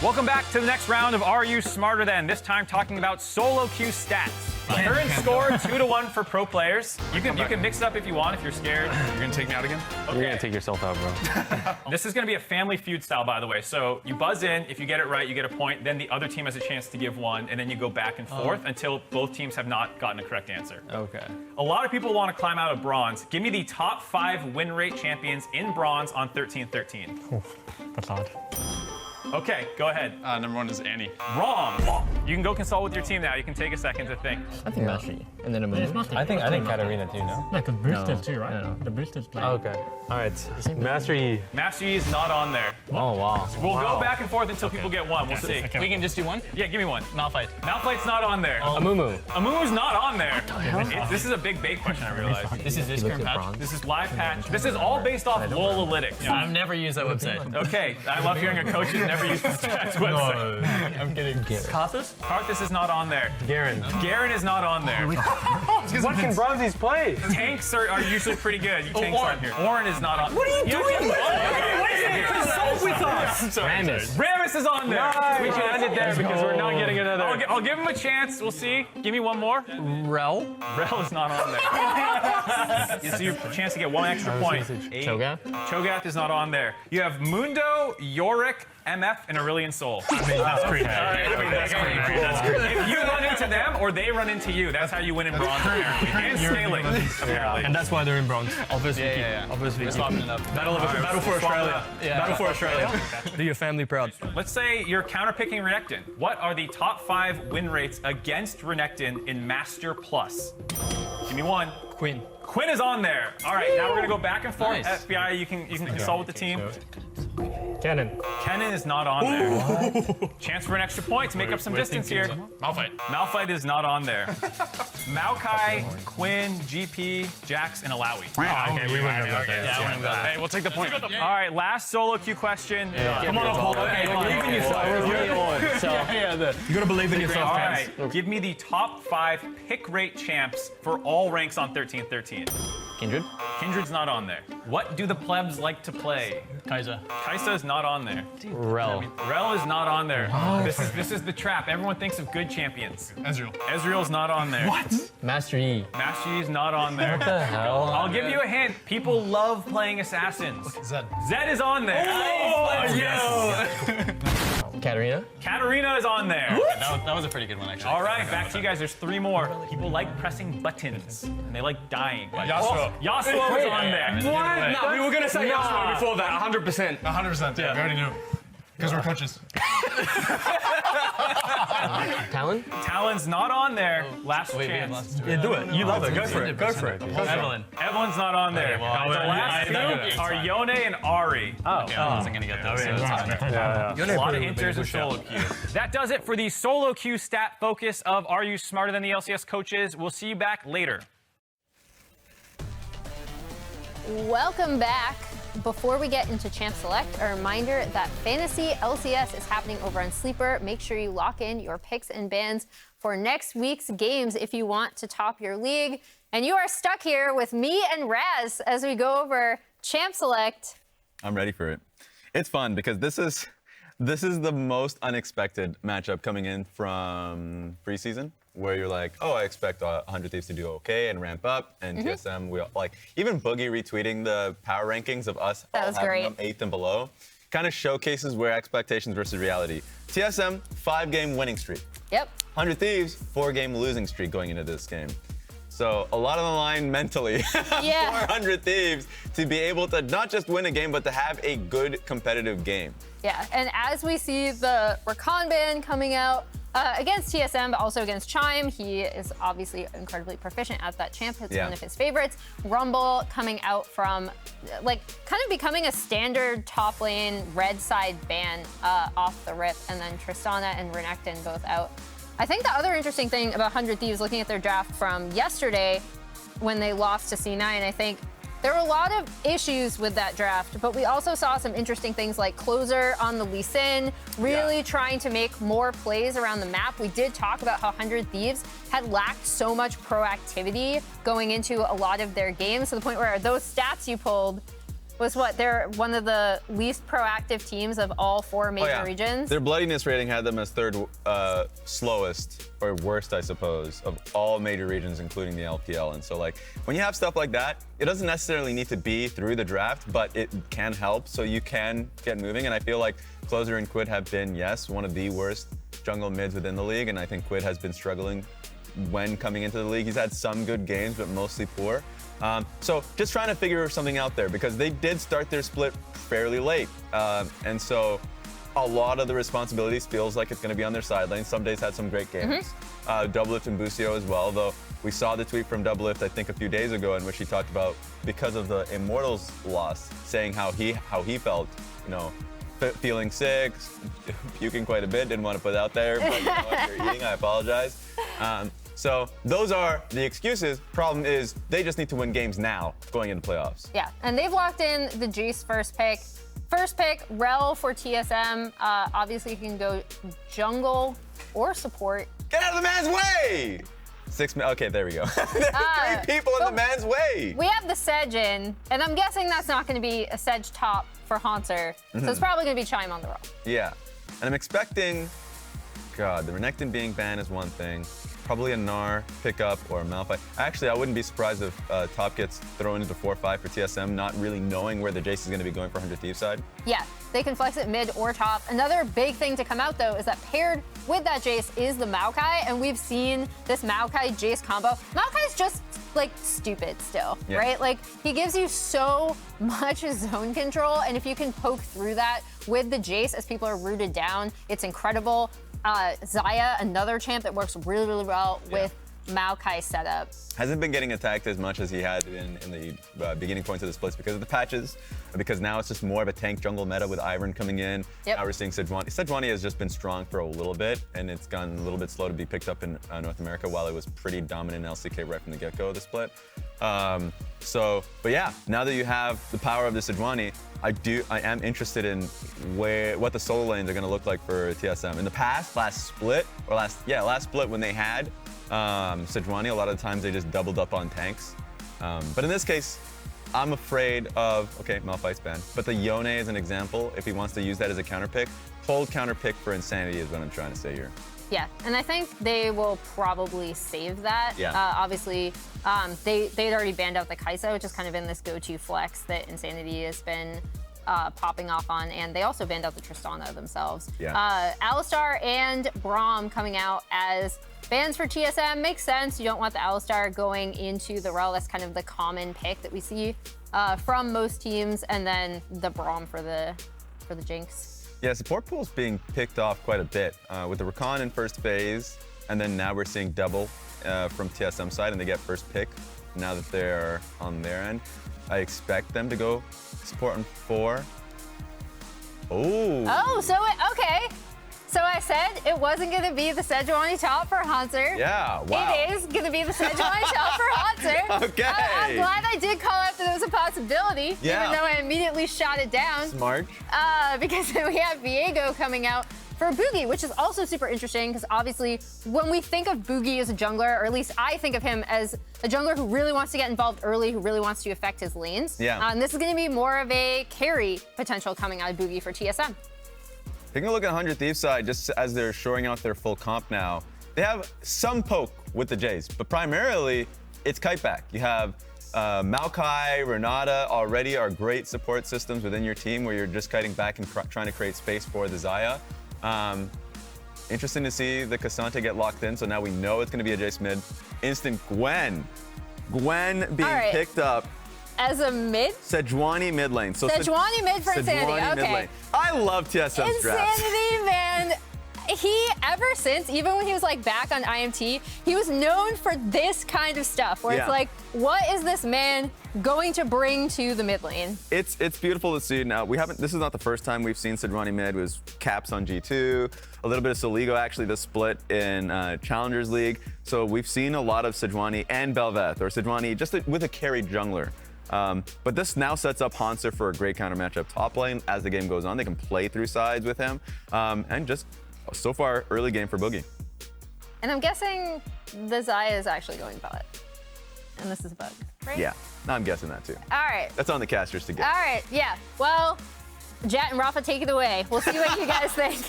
Welcome back to the next round of Are You Smarter Than? This time talking about solo queue stats. Current score 2-1 for pro players. You can mix it up if you want, if you're scared. You're gonna take me out again? Okay. You're gonna take yourself out, bro. This is gonna be a family feud style, by the way. So you buzz in, if you get it right, you get a point. Then the other team has a chance to give one, and then you go back and forth until both teams have not gotten a correct answer. Okay. A lot of people want to climb out of bronze. Give me the top 5 win rate champions in bronze on 13-13. That's hard. Okay, go ahead. Number 1 is Annie. Wrong. You can go consult with your team now. You can take a second to think. I think Mastery. And then a It's move. not I think Katarina too, no? Like a boosted No. too, right? No. The boosted's playing. Okay. All right. Mastery. Mastery is not on there. Oh, wow. We'll go back and forth until people get one. We'll see. Okay. We can just do one? Yeah, give me one. Malphite. Malphite's not on there. Amumu. Amumu's not on there. This is a big bait question, I realize. This is this current patch? This is live patch. This is all based off LOLalytics. I've never used that website. Okay, I love hearing a coach who's never used this chat's website. I'm kidding. Karthus? Karthus is not on there. Garen. Garen is not on there. What can Bronzies play? Tanks are usually pretty good. You tanks on here. Orin is not on. What are you doing? What is it? Consult with us. Rammus. Rammus is on there. Nice. We can end it there because we're not getting another. I'll I'll give him a chance. We'll see. Give me one more. Rell. Rell is not on there. You see your chance to get one extra point. Cho'Gath? Cho'Gath is not on there. You have Mundo, Yorick, MF, and Aurelion Sol. That's pretty If you run into them or they run into you, that's how you win in bronze, apparently. And scaling, apparently. And that's why they're in bronze. Obviously. Yeah. Obviously. We're swapping it up. Battle for Australia. Battle for Australia. Do your family proud. Let's say you're counterpicking Renekton. What are the top 5 win rates against Renekton in Master Plus? Give me one. Queen. Quinn is on there. All right, now we're gonna go back and forth. Nice. FBI, you can consult with the team. Cannon. Kennen is not on there. Chance for an extra point to make up some distance here. Malphite. Malphite is not on there. Maokai, Quinn, GP, Jax, and Alawi. Okay, we wouldn't have got that. Yeah, I wouldn't got Hey, we'll take the point. All right, last solo queue question. Come on, Paul. Okay, believe in yourself. You gotta believe in yourself, All guys. right, give me the top 5 pick rate champs for all ranks on 13-13. Kindred. Kindred's not on there. What do the plebs like to play? Kai'Sa. Kai'Sa is not on there. Rell. Rell is not on there. This is the trap. Everyone thinks of good champions. Ezreal. Ezreal's not on there. What? Master Yi. Master Yi's not on there. What the hell? I'll give you a hint. People love playing assassins. Zed. Zed is on there. Oh, yes. Katarina. Katarina is on there. That was a pretty good one, actually. All right, back to you guys. There's 3 more. People like pressing buttons, and they like dying. Yasuo. Yasuo is on there. What? No, we were gonna say Yasuo before that, 100%. 100%. Yeah, we already knew. Because we're coaches. Talon? Talon's not on there. Last Wait, chance. Yeah, do it. You love it. Go for it. Go for it. Evelyn. Evelyn's not on there. well, The last I know that. 2 are Yone and Ari. Okay, I wasn't going to get those. So that's fine. A lot of enters in solo queue. That does it for the solo queue stat focus of Are You Smarter Than the LCS Coaches? We'll see you back later. Welcome back. Before we get into Champ Select, a reminder that Fantasy LCS is happening over on Sleeper. Make sure you lock in your picks and bans for next week's games if you want to top your league. And you are stuck here with me and Raz as we go over Champ Select. I'm ready for it. It's fun because this is the most unexpected matchup coming in from preseason, where you're like, oh, I expect 100 Thieves to do okay and ramp up, and TSM, we like even Bugi retweeting the power rankings of us That all was having great. them 8th and below, kind of showcases where expectations versus reality. TSM 5-game winning streak. Yep. 100 Thieves 4-game losing streak going into this game. So a lot on the line mentally Yeah. for 100 Thieves to be able to not just win a game, but to have a good competitive game. Yeah, and as we see the Rakan ban coming out against TSM, but also against Chime, he is obviously incredibly proficient at that champ. It's one of his favorites. Rumble coming out from, like, kind of becoming a standard top lane red side ban off the rip, and then Tristana and Renekton both out. I think the other interesting thing about 100 Thieves, looking at their draft from yesterday when they lost to C9, I think there were a lot of issues with that draft, but we also saw some interesting things like Closer on the Lee Sin, really trying to make more plays around the map. We did talk about how 100 Thieves had lacked so much proactivity going into a lot of their games, to the point where those stats you pulled was what? They're one of the least proactive teams of all 4 major regions. Their bloodiness rating had them as 3rd slowest or worst, I suppose, of all major regions, including the LPL. And so, like, when you have stuff like that, it doesn't necessarily need to be through the draft, but it can help so you can get moving. And I feel like Closer and Quid have been, yes, one of the worst jungle mids within the league. And I think Quid has been struggling when coming into the league. He's had some good games, but mostly poor. So just trying to figure something out there because they did start their split fairly late. And so a lot of the responsibilities feels like it's going to be on their side lane. Ssumday's had some great games. Doublelift and Busio as well, though we saw the tweet from Doublelift, I think, a few days ago in which he talked about, because of the Immortals loss, saying how he felt, you know, feeling sick, puking quite a bit, didn't want to put it out there, but you know, if you're eating, I apologize. So those are the excuses. Problem is, they just need to win games now, going into playoffs. Yeah, and they've locked in the Jayce first pick. First pick, Rell for TSM. Obviously, you can go jungle or support. Get out of the man's way! Okay, there we go. There's 3 people in the man's way. We have the Sej in, and I'm guessing that's not going to be a Sej top for Hauntzer. So it's probably going to be Chime on the roll. Yeah, and I'm expecting, God, the Renekton being banned is one thing. Probably a Gnar pickup or a Maokai. Actually, I wouldn't be surprised if top gets thrown into 4-5 for TSM, not really knowing where the Jayce is going to be going for 100 Thieves side. Yeah, they can flex it mid or top. Another big thing to come out, though, is that paired with that Jayce is the Maokai, and we've seen this Maokai-Jayce combo. Maokai's just, like, stupid still, right? Like, he gives you so much zone control, and if you can poke through that with the Jayce as people are rooted down, it's incredible. Xayah, another champ that works really, really well with Maokai setup. Hasn't been getting attacked as much as he had in the beginning points of the splits because of the patches, because now it's just more of a tank jungle meta with Ivern coming in. Now we're seeing Sejuani. Sejuani has just been strong for a little bit, and it's gone a little bit slow to be picked up in North America, while it was pretty dominant in LCK right from the get-go of the split. But yeah, now that you have the power of the Sejuani, I am interested in what the solo lanes are going to look like for TSM. In the past, last split when they had Sejuani, a lot of the times they just doubled up on tanks. But in this case, I'm afraid of, okay, Malphite's banned, but the Yone is an example. If he wants to use that as a counter pick, hold counter pick for Insanity is what I'm trying to say here. Yeah, and I think they will probably save that. Yeah. Obviously, they'd already banned out the Kai'Sa, which has kind of been this go-to flex that Insanity has been popping off on, and they also banned out the Tristana themselves. Yeah. Alistar and Braum coming out as bans for TSM makes sense. You don't want the Alistar going into the Rell. That's kind of the common pick that we see from most teams, and then the Braum for the Jinx. Yeah, support pool's being picked off quite a bit with the Rakan in first phase, and then now we're seeing double from TSM side, and they get first pick now that they're on their end. I expect them to go support on 4. Oh, okay. So I said it wasn't going to be the Sejuani top for Hauntzer. Yeah, wow. It is going to be the Sejuani top for Hauntzer. Okay. I'm glad I did call out that it was a possibility, even though I immediately shot it down. Smart. Because we have Viego coming out for Bugi, which is also super interesting because obviously when we think of Bugi as a jungler, or at least I think of him as a jungler who really wants to get involved early, who really wants to affect his lanes. Yeah. And this is going to be more of a carry potential coming out of Bugi for TSM. Taking a look at 100 Thieves side, just as they're shoring out their full comp now, they have some poke with the Jayce, but primarily it's kiteback. You have Maokai, Renata already are great support systems within your team where you're just kiting back and trying to create space for the Xayah. Interesting to see the Cassante get locked in, so now we know it's going to be a Jayce mid. Instant Gwen being picked up. As a mid? Sejuani mid lane. So Sejuani mid for Insanity, Sejuani mid okay. lane. I love TSM's drafts. Insanity, man. He, ever since, even when he was like back on IMT, he was known for this kind of stuff where it's like, what is this man going to bring to the mid lane? It's beautiful to see. Now, this is not the first time we've seen Sejuani mid. It was Caps on G2, a little bit of Soligo, actually, the split in Challengers League. So we've seen a lot of Sejuani and Bel'Veth, or Sejuani just with a carried jungler. But this now sets up Hauntzer for a great counter matchup top lane. As the game goes on, they can play through sides with him. And just so far, early game for Bugi. And I'm guessing the Xayah is actually going bot. and this is a bug, right? Yeah, I'm guessing that too. All right. That's on the casters to get. All right, yeah. Well, Jatt and Raafaa, take it away. We'll see what you guys think.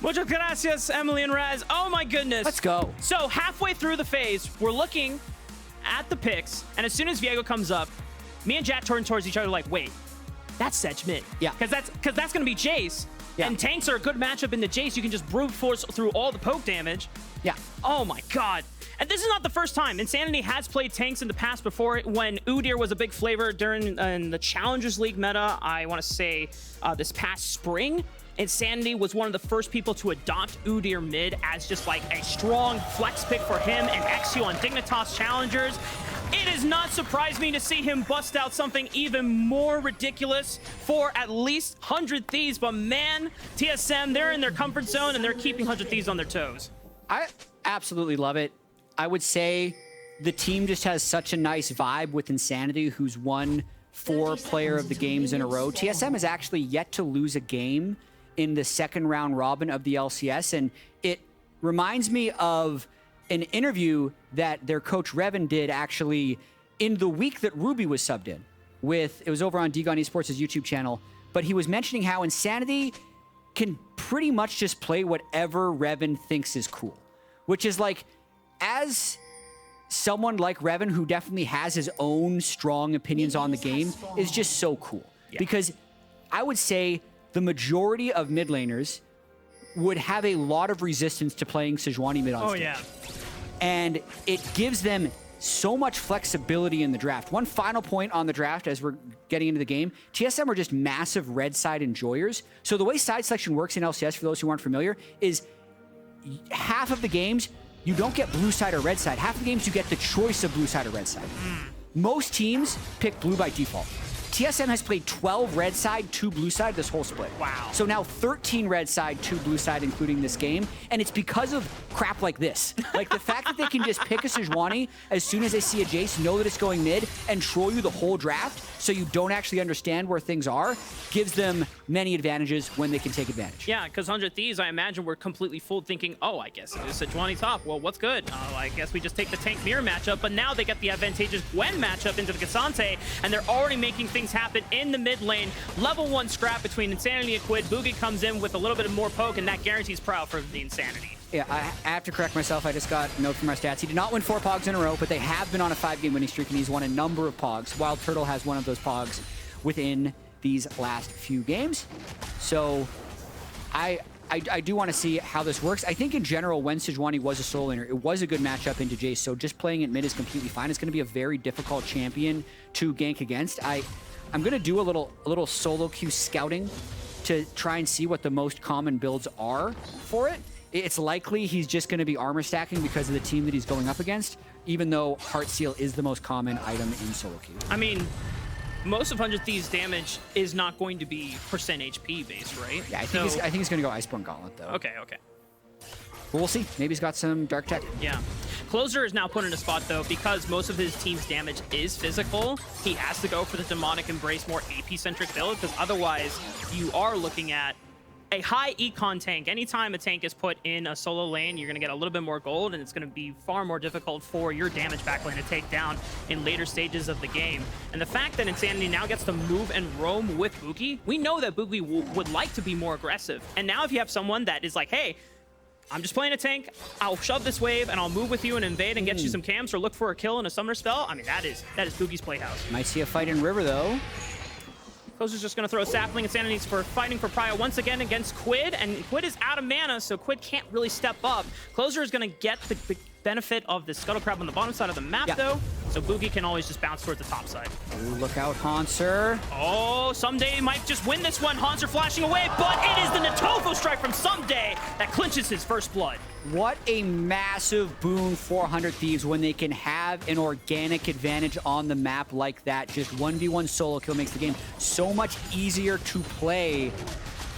Muchas gracias, Emily and Raz. Oh my goodness. Let's go. So halfway through the phase, we're looking at the picks, and as soon as Viego comes up, me and Jatt turn towards each other like, wait, that's Sej mid. Yeah. Because that's gonna be Jayce. Yeah. And tanks are a good matchup in the Jayce. You can just brute force through all the poke damage. Yeah. Oh my god. And this is not the first time. Insanity has played tanks in the past before when Udyr was a big flavor during the Challengers League meta. I want to say this past spring. Insanity was one of the first people to adopt Udyr mid as just like a strong flex pick for him and Exio on Dignitas Challengers. It has not surprised me to see him bust out something even more ridiculous for at least 100 Thieves, but man, TSM, they're in their comfort zone and they're keeping 100 Thieves on their toes. I absolutely love it. I would say the team just has such a nice vibe with Insanity, who's won 4 player of the games in a row. TSM has actually yet to lose a game in the second round robin of the LCS, and it reminds me of an interview that their coach Revan did actually in the week that Ruby was subbed in with, it was over on Dgon Esports' YouTube channel, but he was mentioning how Insanity can pretty much just play whatever Revan thinks is cool, which is like, as someone like Revan, who definitely has his own strong opinions on the game, is just so cool. Yeah. Because I would say the majority of mid laners would have a lot of resistance to playing Sejuani mid on stage. Yeah. And it gives them so much flexibility in the draft. One final point on the draft as we're getting into the game, TSM are just massive red side enjoyers. So the way side selection works in LCS, for those who aren't familiar, is half of the games, you don't get blue side or red side. Half of the games, you get the choice of blue side or red side. Most teams pick blue by default. TSM has played 12 red side, 2 blue side this whole split. Wow. So now 13 red side, 2 blue side, including this game. And it's because of crap like this. Like the fact that they can just pick a Sejuani as soon as they see a Jayce, know that it's going mid, and troll you the whole draft so you don't actually understand where things are, gives them many advantages when they can take advantage. Yeah, because 100 Thieves, I imagine, were completely fooled thinking, oh, I guess it is Sejuani top. Well, what's good? I guess we just take the tank mirror matchup, but now they get the advantageous Gwen matchup into the Ssumday, and they're already making things happen in the mid lane. Level 1 scrap between Insanity and Quid. Bugi comes in with a little bit of more poke, and that guarantees prow for the Insanity. Yeah, I have to correct myself. I just got a note from our stats. He did not win 4 Pogs in a row, but they have been on a 5-game winning streak, and he's won a number of Pogs. WildTurtle has one of those Pogs within these last few games. So I do want to see how this works. I think in general, when Sejuani was a solo laner, it was a good matchup into Jayce, so just playing it mid is completely fine. It's going to be a very difficult champion to gank against. I'm going to do a little solo queue scouting to try and see what the most common builds are for it. It's likely he's just going to be armor stacking because of the team that he's going up against, even though Heart Seal is the most common item in solo queue. I mean, most of 100 Thieves' damage is not going to be percent HP based, right? Yeah, I think he's going to go Iceborne Gauntlet, though. Okay. But we'll see. Maybe he's got some dark tech. Yeah. Closer is now put in a spot, though, because most of his team's damage is physical. He has to go for the Demonic Embrace, more AP-centric build, because otherwise you are looking at a high econ tank. Anytime a tank is put in a solo lane, you're going to get a little bit more gold, and it's going to be far more difficult for your damage backlane to take down in later stages of the game. And the fact that Insanity now gets to move and roam with Bugi, we know that Bugi would like to be more aggressive. And now if you have someone that is like, hey, I'm just playing a tank, I'll shove this wave, and I'll move with you and invade and get you some camps or look for a kill in a summoner spell, I mean, that is Bugi's playhouse. Might see a fight in River, though. Closer's just going to throw Sapling. Insanity's for fighting for Prio once again against Quid, and Quid is out of mana, so Quid can't really step up. Closer is going to get the benefit of the Scuttle Crab on the bottom side of the map, though, so Bugi can always just bounce towards the top side. Ooh, look out, Hauntzer. Oh, Ssumday might just win this one. Hauntzer flashing away, but it is the Natofo strike from Ssumday that clinches his first blood. What a massive boon for 100 Thieves when they can have an organic advantage on the map like that. Just 1v1 solo kill makes the game so much easier to play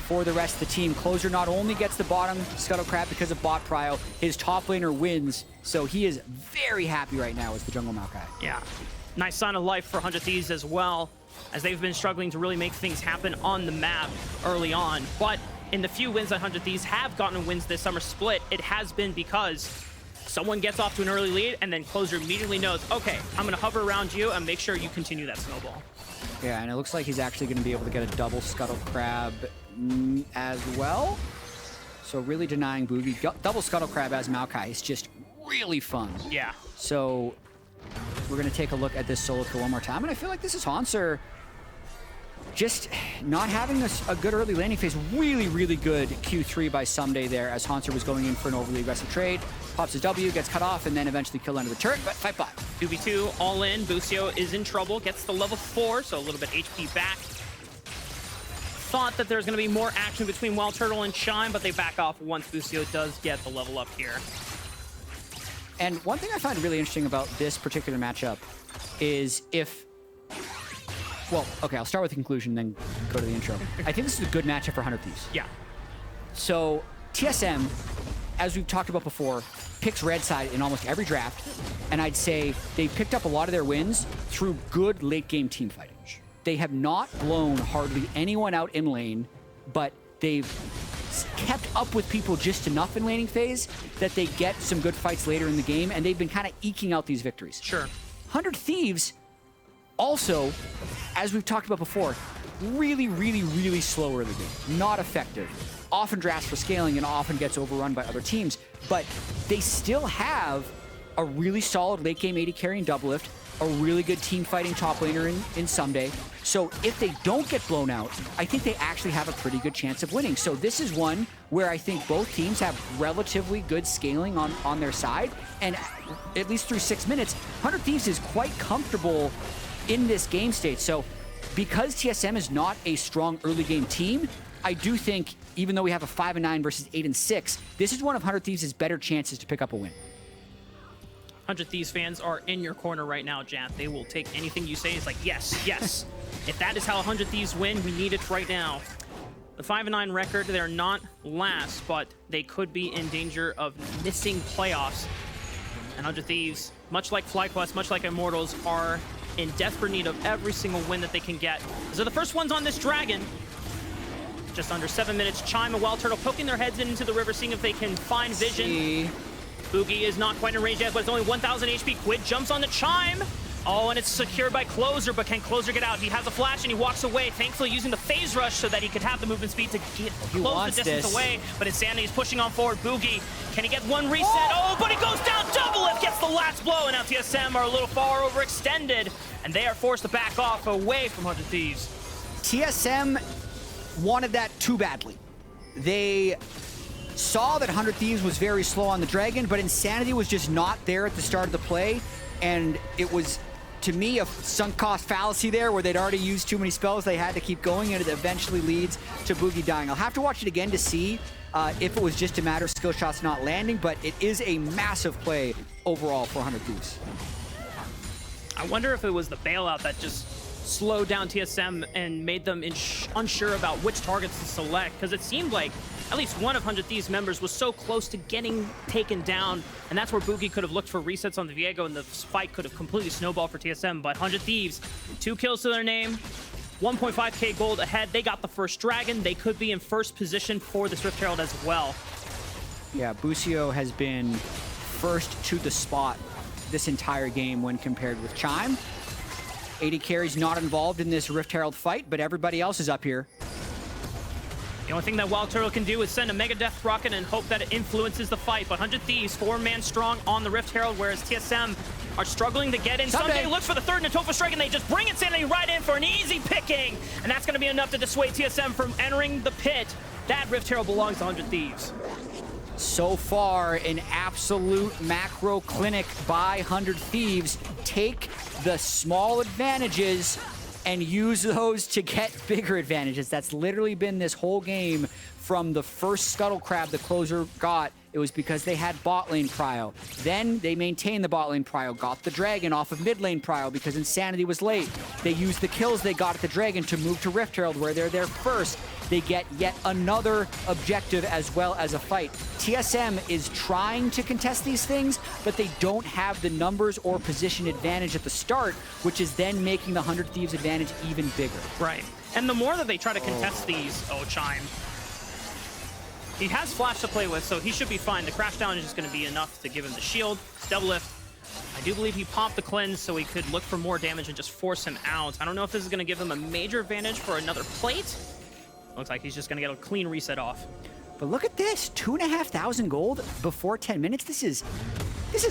for the rest of the team. Closer not only gets the bottom Scuttle Crab because of bot prio, his top laner wins, so he is very happy right now as the jungle Maokai. Yeah, nice sign of life for 100 Thieves as well, as they've been struggling to really make things happen on the map early on. But in the few wins that 100 Thieves have gotten wins this summer split, it has been because someone gets off to an early lead, and then Closer immediately knows, okay, I'm going to hover around you and make sure you continue that snowball. Yeah, and it looks like he's actually going to be able to get a double Scuttle Crab as well. So really denying Bugi. Double Scuttle Crab as Maokai is just really fun. Yeah. So we're going to take a look at this solo kill one more time, and I feel like this is Hauntzer just not having a good early landing phase. Really, really good Q3 by Ssumday there as Hauntzer was going in for an overly aggressive trade. Pops his W, gets cut off, and then eventually killed under the turret, but fight bot. 2v2, all in. Busio is in trouble, gets the level 4, so a little bit HP back. Thought that there's going to be more action between WildTurtle and Chime, but they back off once Busio does get the level up here. And one thing I find really interesting about this particular matchup is if... Well, okay, I'll start with the conclusion, then go to the intro. I think this is a good matchup for 100 Thieves. Yeah. So, TSM, as we've talked about before, picks red side in almost every draft, and I'd say they picked up a lot of their wins through good late-game team fighting. They have not blown hardly anyone out in lane, but they've kept up with people just enough in laning phase that they get some good fights later in the game, and they've been kind of eking out these victories. Sure. 100 Thieves also, as we've talked about before, really, really, really slow early game. Not effective. Often drafts for scaling and often gets overrun by other teams, but they still have a really solid late game AD carry in Doublelift, a really good team fighting top laner in Ssumday. So if they don't get blown out, I think they actually have a pretty good chance of winning. So this is one where I think both teams have relatively good scaling on their side, and at least through 6 minutes, 100 Thieves is quite comfortable in this game state. So because TSM is not a strong early game team, I do think, even though we have a 5-9 versus 8-6, this is one of 100 Thieves' better chances to pick up a win. 100 Thieves fans are in your corner right now, Jatt. They will take anything you say. It's like, yes, yes. If that is how 100 Thieves win, we need it right now. The 5-9 record, they're not last, but they could be in danger of missing playoffs. And 100 Thieves, much like FlyQuest, much like Immortals, are in desperate need of every single win that they can get. So the first one's on this dragon. Just under 7 minutes, Chime and WildTurtle poking their heads into the river, seeing if they can find vision. Bugi is not quite in range yet, but it's only 1,000 HP. Quid jumps on the Chime. Oh, and it's secured by Closer, but can Closer get out? He has a flash and he walks away, thankfully using the phase rush so that he could have the movement speed to close the distance away. But Insanity is pushing on forward. Bugi, can he get one reset? Oh, but he goes down. Doublelift gets the last blow, and now TSM are a little far overextended, and they are forced to back off away from 100 Thieves. TSM wanted that too badly. They saw that 100 Thieves was very slow on the dragon, but Insanity was just not there at the start of the play, and it was, to me, a sunk cost fallacy there where they'd already used too many spells. They had to keep going, and it eventually leads to Bugi dying. I'll have to watch it again to see if it was just a matter of skill shots not landing, but it is a massive play overall for 100 Thieves. I wonder if it was the bailout that just slowed down TSM and made them unsure about which targets to select, because it seemed like at least one of 100 Thieves members was so close to getting taken down, and that's where Bugi could have looked for resets on the Viego, and the fight could have completely snowballed for TSM. But 100 Thieves, 2 kills to their name, 1.5k gold ahead. They got the first dragon. They could be in first position for this Rift Herald as well. Yeah, Busio has been first to the spot this entire game when compared with Chime. AD carry's not involved in this Rift Herald fight, but everybody else is up here. The only thing that WildTurtle can do is send a Mega Death Rocket and hope that it influences the fight. But 100 Thieves, 4-man strong on the Rift Herald, whereas TSM are struggling to get in. Ssumday looks for the third Natofa strike, and they just bring Insanity right in for an easy picking. And that's going to be enough to dissuade TSM from entering the pit. That Rift Herald belongs to 100 Thieves. So far, an absolute macro clinic by 100 Thieves. Take the small advantages and use those to get bigger advantages. That's literally been this whole game from the first Scuttle Crab the Closer got. It was because they had bot lane prio. Then they maintained the bot lane prio, got the dragon off of mid lane prio because Insanity was late. They used the kills they got at the dragon to move to Rift Herald where they're there first. They get yet another objective as well as a fight. TSM is trying to contest these things, but they don't have the numbers or position advantage at the start, which is then making the 100 Thieves advantage even bigger. Right. And the more that they try to contest these, Chime, He has flash to play with, so he should be fine. The crash down is just going to be enough to give him the shield. Doublelift. I do believe he popped the cleanse, so he could look for more damage and just force him out. I don't know if this is going to give him a major advantage for another plate. Looks like he's just going to get a clean reset off. But look at this, 2,500 gold before 10 minutes. This is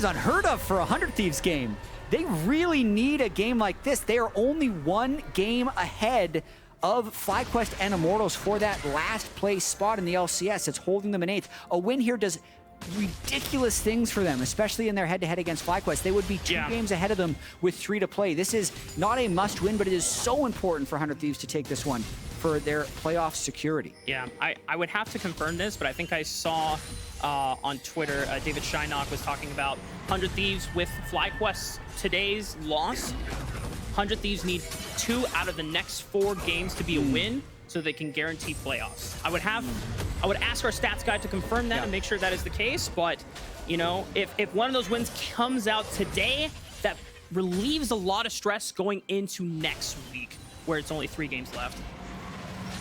unheard of for a 100 Thieves game. They really need a game like this. They are only one game ahead of FlyQuest and Immortals for that last place spot in the LCS. It's holding them in 8th. A win here does ridiculous things for them, especially in their head-to-head against FlyQuest. They would be 2 games ahead of them with 3 to play. This is not a must-win, but it is so important for 100 Thieves to take this one for their playoff security. Yeah, I would have to confirm this, but I think I saw on Twitter, David Shynock was talking about 100 Thieves with FlyQuest today's loss. 100 Thieves need 2 out of the next 4 games to be a win, so they can guarantee playoffs. I would ask our stats guy to confirm that and make sure that is the case, but you know, if one of those wins comes out today, that relieves a lot of stress going into next week, where it's only 3 games left.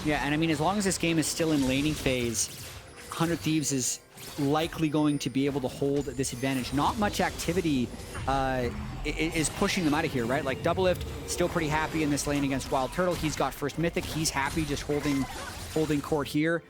Yeah, and I mean, as long as this game is still in laning phase, 100 Thieves is likely going to be able to hold this advantage. Not much activity is pushing them out of here, right? Like Doublelift still pretty happy in this lane against WildTurtle. He's got first mythic. He's happy just holding court here.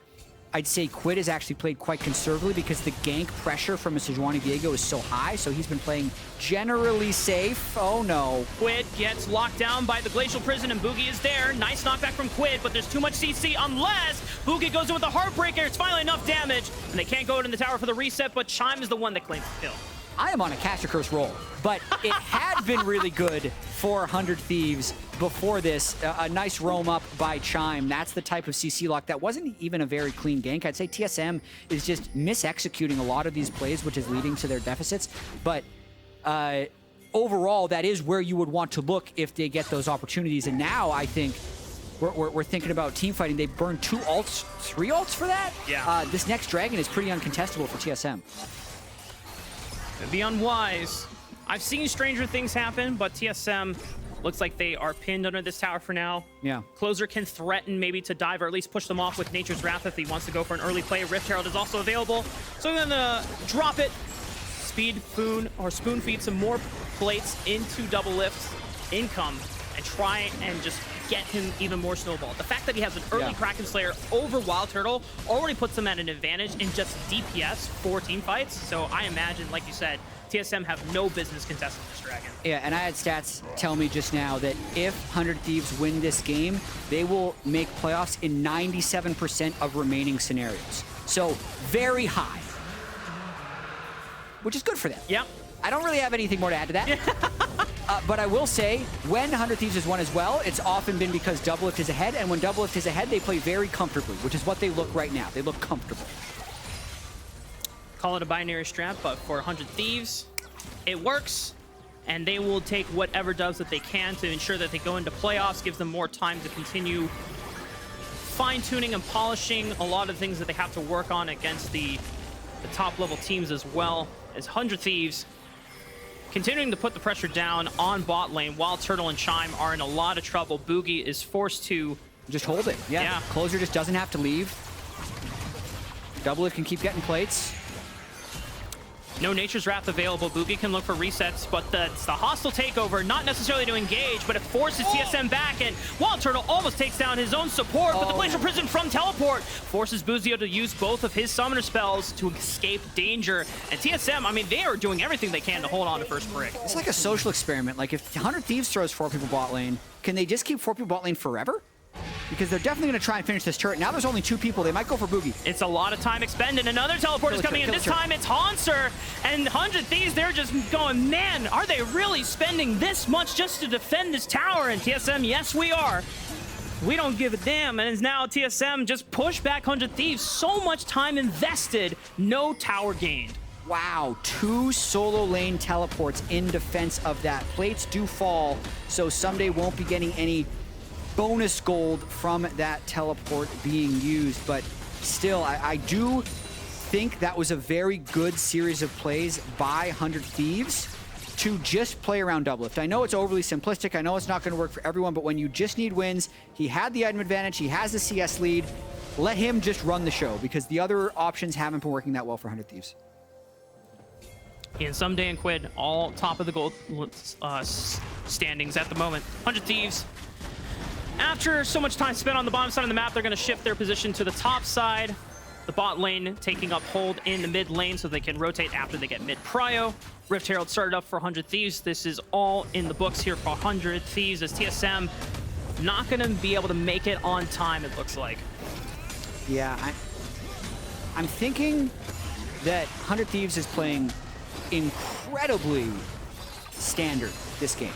I'd say Quid has actually played quite conservatively because the gank pressure from a Sejuani Viego is so high, so he's been playing generally safe. Oh no. Quid gets locked down by the Glacial Prison and Bugi is there. Nice knockback from Quid, but there's too much CC unless Bugi goes in with a Heartbreaker. It's finally enough damage, and they can't go in the tower for the reset, but Chime is the one that claims the kill. I am on a Caster Curse roll, but it had been really good for 100 Thieves before this. A nice roam up by Chime. That's the type of CC lock. That wasn't even a very clean gank. I'd say TSM is just mis-executing a lot of these plays, which is leading to their deficits. But overall, that is where you would want to look if they get those opportunities. And now I think we're thinking about team fighting. They burned 2 ults, 3 ults for that? Yeah. This next dragon is pretty uncontestable for TSM. Be unwise. I've seen stranger things happen, but TSM looks like they are pinned under this tower for now. Yeah. Closer can threaten maybe to dive or at least push them off with Nature's Wrath if he wants to go for an early play. Rift Herald is also available. So we're gonna drop it. Spoon feed some more plates into Doublelift's income and try and just get him even more snowballed. The fact that he has an early Kraken Slayer over WildTurtle already puts him at an advantage in just DPS for team fights. So I imagine, like you said, TSM have no business contesting this dragon. Yeah, and I had stats tell me just now that if 100 Thieves win this game, they will make playoffs in 97% of remaining scenarios. So very high, which is good for them. Yep. I don't really have anything more to add to that. But I will say, when 100 Thieves has won as well, it's often been because Doublelift is ahead, and when Doublelift is ahead, they play very comfortably, which is what they look right now. They look comfortable. Call it a binary strat, but for 100 Thieves, it works, and they will take whatever dubs that they can to ensure that they go into playoffs, gives them more time to continue fine-tuning and polishing a lot of things that they have to work on against the top-level teams as well, as 100 Thieves continuing to put the pressure down on bot lane while Turtle and Chime are in a lot of trouble. Bugi is forced to just hold it. Yeah. Closer just doesn't have to leave. Doublelift can keep getting plates. No Nature's Wrath available. Bugi can look for resets, but it's the hostile takeover, not necessarily to engage, but it forces TSM back, and WildTurtle almost takes down his own support, but the Glacial Prison from teleport forces Busio to use both of his summoner spells to escape danger. And TSM, I mean, they are doing everything they can to hold on to first break. It's like a social experiment. Like, if 100 Thieves throws 4 people bot lane, can they just keep 4 people bot lane forever? Because they're definitely going to try and finish this turret. Now there's only 2 people. They might go for Bugi. It's a lot of time expended. Another teleport is coming in. This time it's Hauntzer. And 100 Thieves, they're just going, man, are they really spending this much just to defend this tower? And TSM, yes, we are. We don't give a damn. And it's now TSM just push back 100 Thieves. So much time invested, no tower gained. Wow, 2 solo lane teleports in defense of that. Plates do fall, so Ssumday won't be getting any bonus gold from that teleport being used, but still, I do think that was a very good series of plays by 100 Thieves to just play around Doublelift. I know it's overly simplistic, I know it's not going to work for everyone, but when you just need wins, he had the item advantage, he has the CS lead. let him just run the show because the other options haven't been working that well for 100 Thieves. And Ssumday and Quid all top of the gold standings at the moment. 100 Thieves. After so much time spent on the bottom side of the map, they're going to shift their position to the top side. The bot lane taking up hold in the mid lane so they can rotate after they get mid prio. Rift Herald started up for 100 Thieves. This is all in the books here for 100 Thieves as TSM not going to be able to make it on time, it looks like. Yeah, I'm thinking that 100 Thieves is playing incredibly standard this game,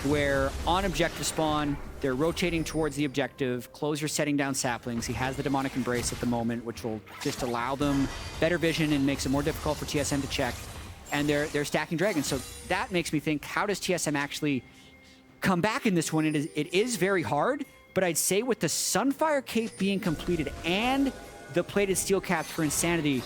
where on objective spawn, they're rotating towards the objective, Closer setting down saplings. He has the Demonic Embrace at the moment, which will just allow them better vision and makes it more difficult for TSM to check. And they're stacking dragons. So that makes me think, how does TSM actually come back in this one? It is very hard, but I'd say with the Sunfire Cape being completed and the plated steel caps for Insanity,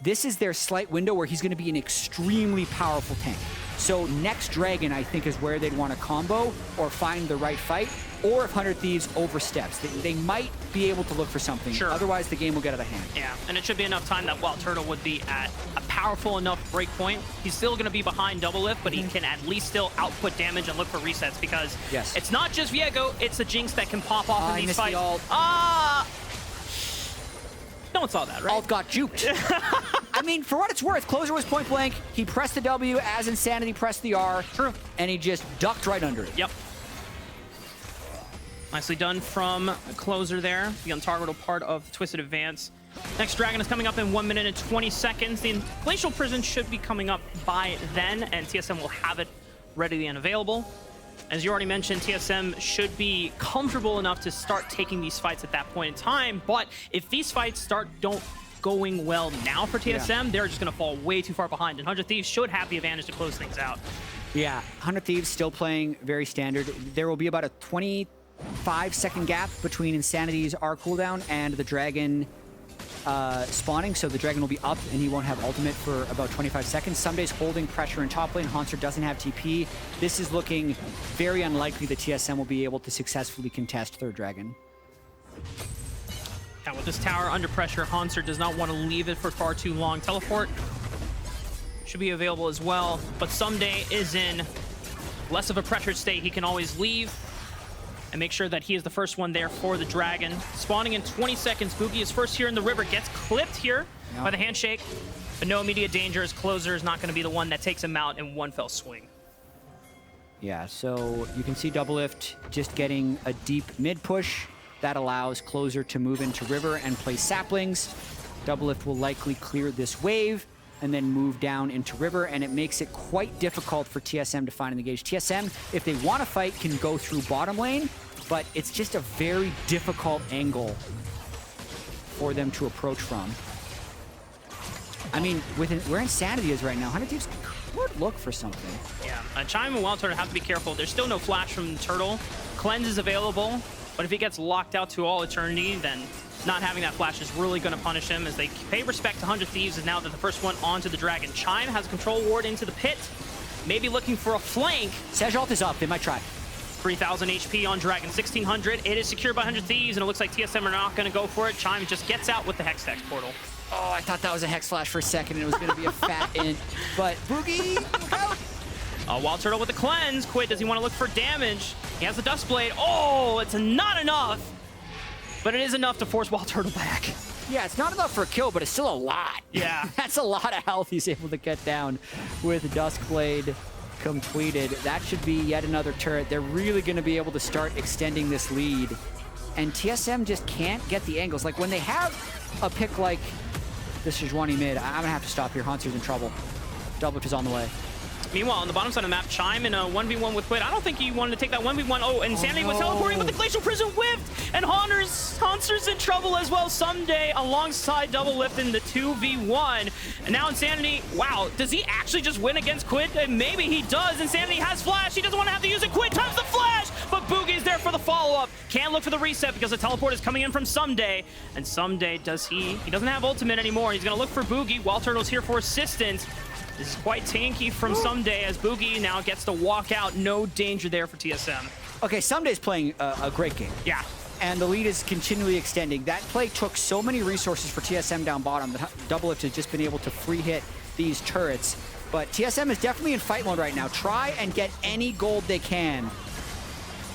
this is their slight window where he's going to be an extremely powerful tank. So next Dragon, I think, is where they'd want to combo or find the right fight, or if 100 Thieves oversteps. They might be able to look for something. Sure. Otherwise, the game will get out of hand. Yeah, and it should be enough time that WildTurtle would be at a powerful enough break point. He's still going to be behind Doublelift, but he can at least still output damage and look for resets because it's not just Viego, it's the Jinx that can pop off in these fights. No one saw that, right? Alt got juked. I mean, for what it's worth, Closer was point blank. He pressed the W as Insanity pressed the R. True. And he just ducked right under it. Yep. Nicely done from Closer there, the untargetable part of the Twisted Advance. Next Dragon is coming up in 1 minute and 20 seconds. The Glacial Prison should be coming up by then, and TSM will have it ready and available. As you already mentioned, TSM should be comfortable enough to start taking these fights at that point in time, but if these fights don't going well now for TSM, they're just going to fall way too far behind, and 100 Thieves should have the advantage to close things out. Yeah, 100 Thieves still playing very standard. There will be about a 25-second gap between Insanity's R cooldown and the Dragon spawning, so the Dragon will be up and he won't have ultimate for about 25 seconds. Ssumday's holding pressure in top lane. Hauntzer doesn't have TP. This is looking very unlikely that TSM will be able to successfully contest third Dragon. Now with this tower under pressure, Hauntzer does not want to leave it for far too long. Teleport should be available as well, but Ssumday is in less of a pressured state. He can always leave and make sure that he is the first one there for the Dragon. Spawning in 20 seconds, Bugi is first here in the river, gets clipped here by the handshake, but no immediate danger as Closer is not going to be the one that takes him out in one fell swing. Yeah, so you can see Doublelift just getting a deep mid push. That allows Closer to move into river and play saplings. Doublelift will likely clear this wave and then move down into river, and it makes it quite difficult for TSM to find and engage. TSM, if they want to fight, can go through bottom lane, but it's just a very difficult angle for them to approach from. I mean, where Insanity is right now, 100 Thieves could look for something. Yeah, Chime and WildTurtle have to be careful. There's still no flash from Turtle. Cleanse is available, but if he gets locked out to all eternity, then not having that flash is really going to punish him as they pay respect to 100 Thieves, and now that the first one onto the Dragon. Chime has control ward into the pit, maybe looking for a flank. Sej is up, they might try. 3,000 HP on Dragon, 1,600. It is secured by 100 Thieves, and it looks like TSM are not going to go for it. Chime just gets out with the Hextech portal. Oh, I thought that was a Hex Flash for a second, and it was going to be a fat int, but Bugi, look out! WildTurtle with the cleanse. Quid, does he want to look for damage? He has the Dust Blade. Oh, it's not enough, but it is enough to force WildTurtle back. Yeah, it's not enough for a kill, but it's still a lot. Yeah. That's a lot of health he's able to get down with Dusk Blade completed. That should be yet another turret. They're really going to be able to start extending this lead. And TSM just can't get the angles. Like when they have a pick like the Sejuani mid, I'm going to have to stop here. Hauntzer's in trouble. Doublelift is on the way. Meanwhile, on the bottom side of the map, Chime in a 1v1 with Quid. I don't think he wanted to take that 1v1. Oh, Insanity was teleporting, but the Glacial Prison whiffed, and Hauntzer's in trouble as well. Ssumday alongside Doublelift in the 2v1. And now Insanity, wow, does he actually just win against Quid? And maybe he does. Insanity has flash. He doesn't want to have to use it. Quid times the flash, but Bugi is there for the follow-up. Can't look for the reset because the teleport is coming in from Ssumday. And Ssumday, he doesn't have ultimate anymore. He's going to look for Bugi. WildTurtle's here for assistance. This is quite tanky from Ssumday as Bugi now gets to walk out. No danger there for TSM. Okay, Ssumday's playing a great game. Yeah. and the lead is continually extending. That play took so many resources for TSM down bottom. The Doublelift has just been able to free hit these turrets. But TSM is definitely in fight mode right now. Try and get any gold they can.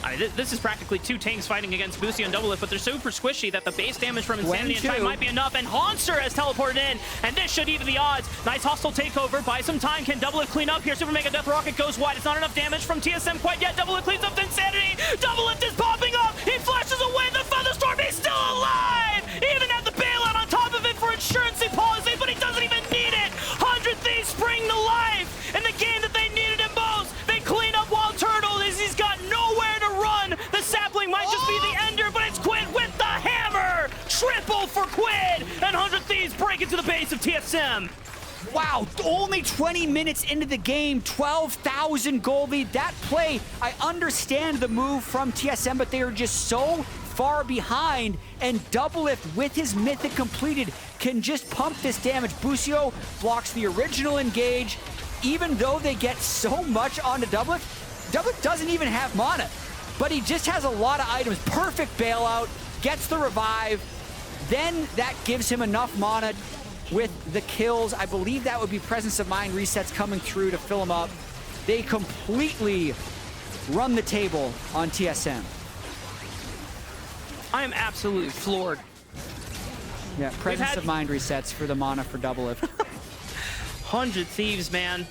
I mean, this is practically two tanks fighting against Busio and Doublelift, but they're super squishy that the base damage from Insanity and Chime might be enough, and Hauntzer has teleported in, and this should even the odds. Nice hostile takeover, buy some time. Can Doublelift clean up here? Super Mega Death Rocket goes wide. It's not enough damage from TSM quite yet. Doublelift cleans up to Insanity. Doublelift is popping up. He flashes away the Featherstorm. He's still alive. He even had the bailout on top of it for insurance policy, but he doesn't even need it. 100 Thieves spring to life in the game that they needed him most. They clean up WildTurtle as he's got nowhere to run. The sapling might just be the ender, but it's Quid with the hammer. Triple for Quid, and 100 Thieves break into the base of TSM. Wow, only 20 minutes into the game, 12,000 gold lead. That play, I understand the move from TSM, but they are just so far behind, and Doublelift with his mythic completed can just pump this damage. Busio blocks the original engage. Even though they get so much onto Doublelift, Doublelift doesn't even have mana, but he just has a lot of items. Perfect bailout, gets the revive, then that gives him enough mana with the kills. I believe that would be Presence of Mind resets coming through to fill him up. They completely run the table on TSM. I am absolutely floored. Yeah, Presence of Mind resets for the mana for Doublelift. 100 Thieves, man.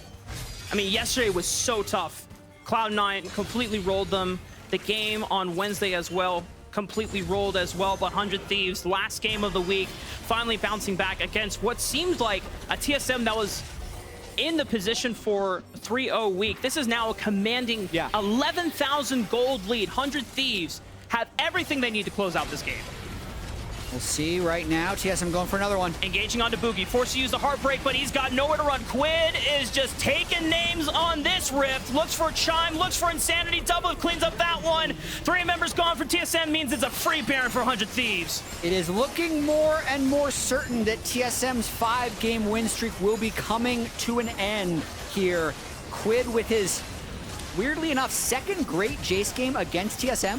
I mean, yesterday was so tough. Cloud9 completely rolled them. The game on Wednesday as well completely rolled as well. But 100 Thieves, last game of the week, finally bouncing back against what seemed like a TSM that was in the position for 3-0 week. This is now a commanding 11,000 gold lead. 100 Thieves have everything they need to close out this game. We'll see right now. TSM going for another one. Engaging onto Bugi, forced to use the Heartbreak, but he's got nowhere to run. Quid is just taking names on this rift. Looks for Chime, looks for Insanity. Doublelift cleans up that one. 3 members gone for TSM means it's a free Baron for 100 Thieves. It is looking more and more certain that TSM's 5-game win streak will be coming to an end here. Quid with his, weirdly enough, second great Jayce game against TSM.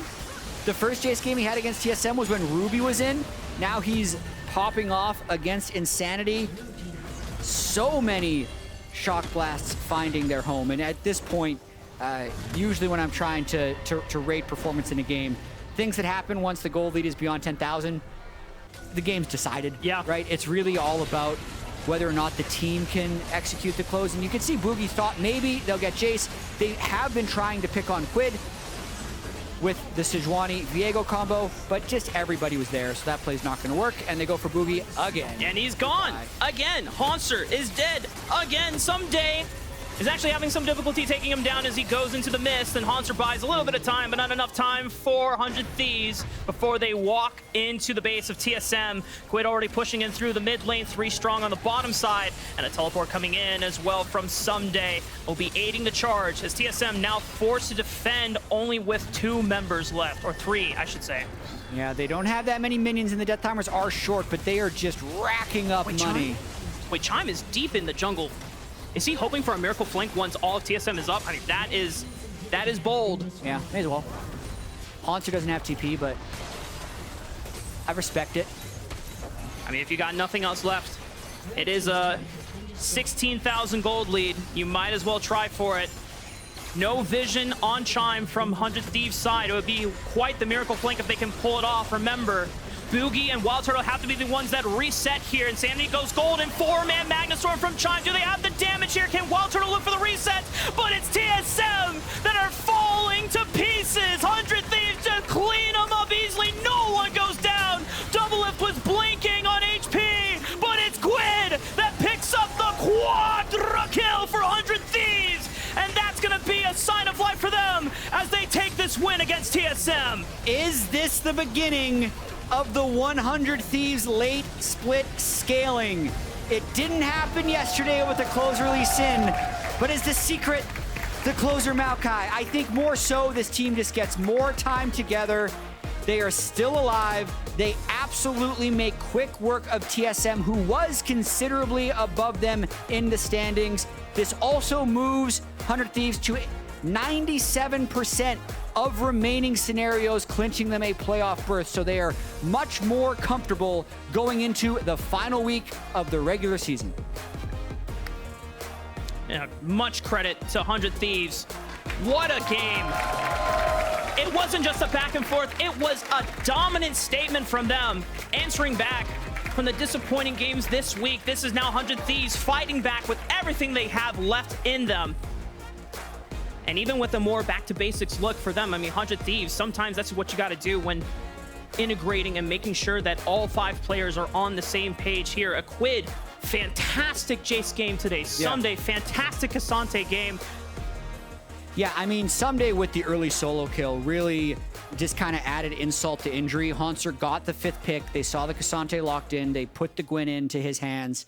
The first Jayce game he had against TSM was when Ruby was in. Now he's popping off against Insanity. So many shock blasts finding their home. And at this point, usually when I'm trying to rate performance in a game, things that happen once the gold lead is beyond 10,000, the game's decided. Yeah. Right? It's really all about whether or not the team can execute the close. And you can see Bugi thought maybe they'll get Jayce. They have been trying to pick on Quid with the Sejuani Viego combo, but just everybody was there, so that play's not gonna work, and they go for Bugi again. And he's gone again. Hauntzer is dead again. Ssumday is actually having some difficulty taking him down as he goes into the mist, and Hauntzer buys a little bit of time, but not enough time for 100 Thieves before they walk into the base of TSM. Quid already pushing in through the mid lane, 3 strong on the bottom side, and a teleport coming in as well from Ssumday will be aiding the charge as TSM now forced to defend only with 2 members left, or 3, I should say. Yeah, they don't have that many minions, and the death timers are short, but they are just racking up money. Chime is deep in the jungle. Is he hoping for a miracle flank once all of TSM is up? I mean, that is bold. Yeah, may as well. Hauntzer doesn't have TP, but I respect it. I mean, if you got nothing else left, it is a 16,000 gold lead. You might as well try for it. No vision on Chime from 100 Thieves' side. It would be quite the miracle flank if they can pull it off. Remember, Bugi and WildTurtle have to be the ones that reset here. Insanity goes gold, and 4-man Magnustorm from Chime. Do they have the damage here? Can WildTurtle look for the reset? But it's TSM that are falling to pieces. 100 Thieves just clean them up easily. No one goes down. Doublelift was blinking on HP, but it's Quid that picks up the quadra kill for 100 Thieves. And that's going to be a sign of life for them as they take this win against TSM. Is this the beginning of the 100 Thieves late split scaling? It didn't happen yesterday with the closer Lee Sin, but is the secret the closer Maokai? I think more so this team just gets more time together. They are still alive. They absolutely make quick work of TSM, who was considerably above them in the standings. This also moves 100 Thieves to 97% of remaining scenarios, clinching them a playoff berth. So they are much more comfortable going into the final week of the regular season. Yeah, much credit to 100 Thieves. What a game. It wasn't just a back and forth. It was a dominant statement from them, answering back from the disappointing games this week. This is now 100 Thieves fighting back with everything they have left in them. And even with a more back to basics look for them, I mean, 100 Thieves, sometimes that's what you got to do when integrating and making sure that all 5 players are on the same page here. A Quid, fantastic Jayce game today. Ssumday, fantastic Hauntzer game. Yeah, I mean, Ssumday with the early solo kill really just kind of added insult to injury. Hauntzer got the 5th pick. They saw the Hauntzer locked in. They put the Gwen into his hands,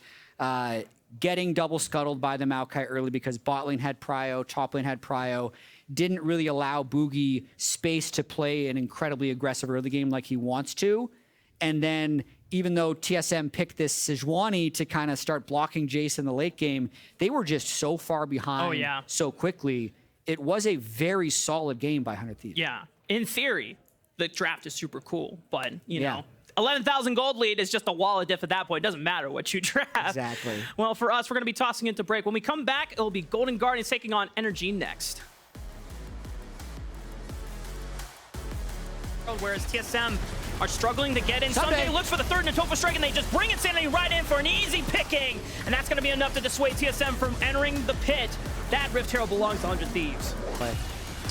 getting double scuttled by the Maokai early because bot lane had prio, top lane had prio. Didn't really allow Bugi space to play an incredibly aggressive early game like he wants to. And then even though TSM picked this Sejuani to kind of start blocking Jayce in the late game, they were just so far behind so quickly. It was a very solid game by 100 Thieves. Yeah, in theory, the draft is super cool, but, you know, 11,000 gold lead is just a wall of diff at that point. It doesn't matter what you draft. Exactly. Well, for us, we're going to be tossing into break. When we come back, it'll be Golden Guardians taking on Energy next. Whereas TSM are struggling to get in. Ssumday looks for the 3rd Natofa strike, and they just bring Insanity right in for an easy picking. And that's going to be enough to dissuade TSM from entering the pit. That Rift Herald belongs to 100 Thieves.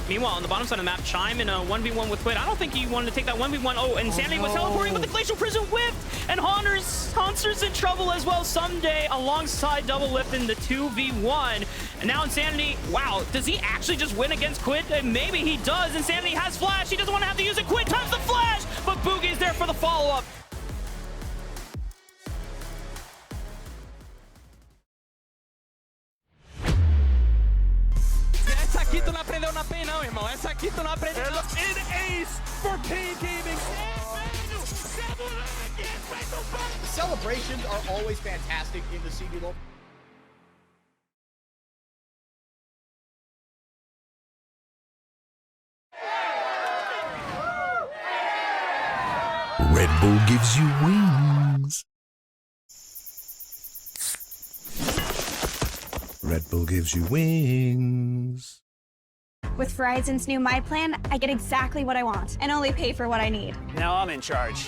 Meanwhile, on the bottom side of the map, Chime in a 1v1 with Quid. I don't think he wanted to take that 1v1. Oh, Insanity was teleporting, but the Glacial Prison whiffed, and Hauntzer's in trouble as well. Ssumday alongside Doublelift in the 2v1. And now Insanity, wow, does he actually just win against Quid? Maybe he does. Insanity has flash. He doesn't want to have to use it. Quid times the flash, but Bugi is there for the follow-up. Aqui tu não aprendeu na PEN não, irmão. Essa aqui tu não aprendeu. In ace for PEN Gaming. The celebrations are always fantastic in the CBLOL. Red Bull gives you wings. Red Bull gives you wings. With Verizon's new My Plan, I get exactly what I want and only pay for what I need. Now I'm in charge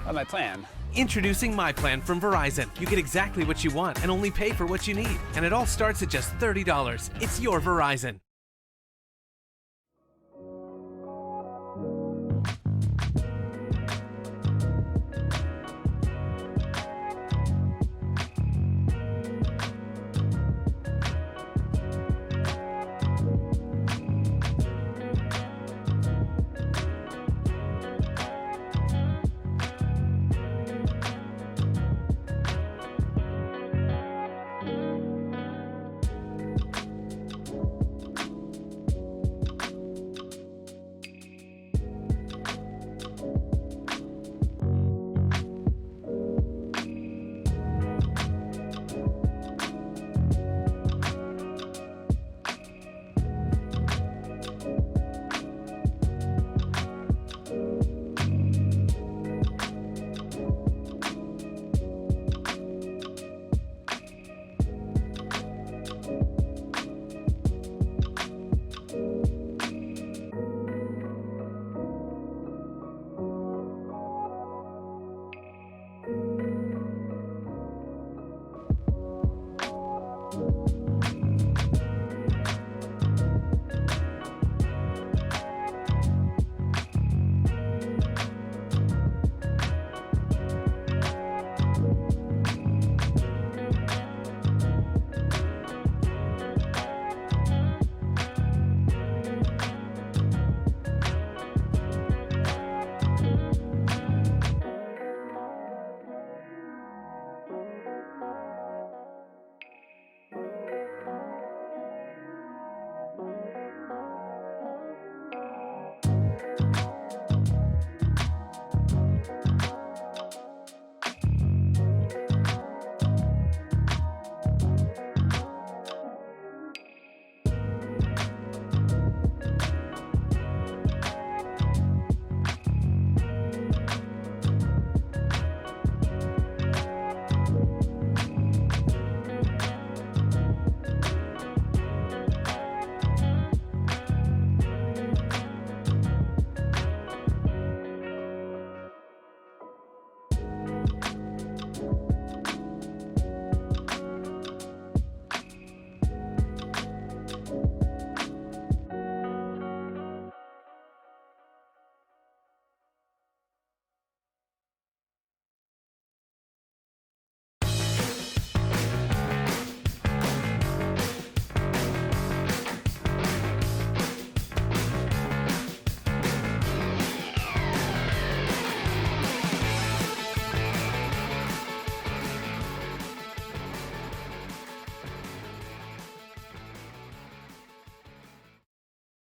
of my plan. Introducing My Plan from Verizon. You get exactly what you want and only pay for what you need. And it all starts at just $30. It's your Verizon.